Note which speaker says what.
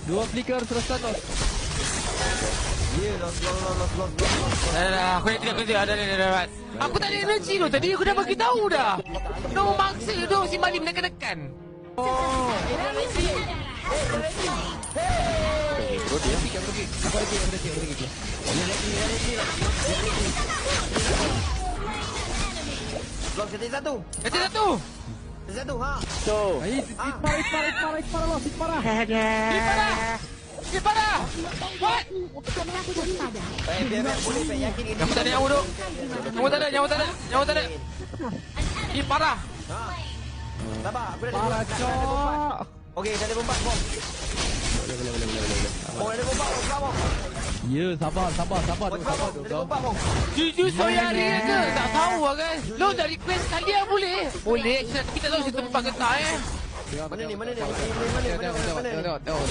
Speaker 1: Dua flicker terus Thanos.
Speaker 2: Ya, los.
Speaker 3: Dah, aku nak kerja. Dah. Aku tak ada energi tu. Tadi aku dah bagi tahu dah. Nak memaksa tu si Malim nekan-nekan.
Speaker 1: Bro dia pergi. Aku lagi.
Speaker 2: Blok satu.
Speaker 3: Kata satu.
Speaker 2: Satu, ha.
Speaker 4: So.
Speaker 1: Parah loh, parah.
Speaker 3: Dia parah. What?
Speaker 2: Biar boleh saya yakin ini.
Speaker 3: Kamu tak ada nyawa duk. Nyawa tak ada. Dia parah.
Speaker 2: Ha. Sabar, aku dah ada.
Speaker 1: Parah, cok.
Speaker 2: Okey, dah ada bomba bom.
Speaker 1: Boleh.
Speaker 2: Oh, ada bomba bom.
Speaker 1: Ya, sabar.
Speaker 2: Ada bomba bom.
Speaker 3: Jujur saya dia ke? Tak tahu lah kan. Lo dah request sekali lah boleh. Boleh. Kita tahu situ tempat ke tak
Speaker 2: Mana ni?
Speaker 1: Tengok.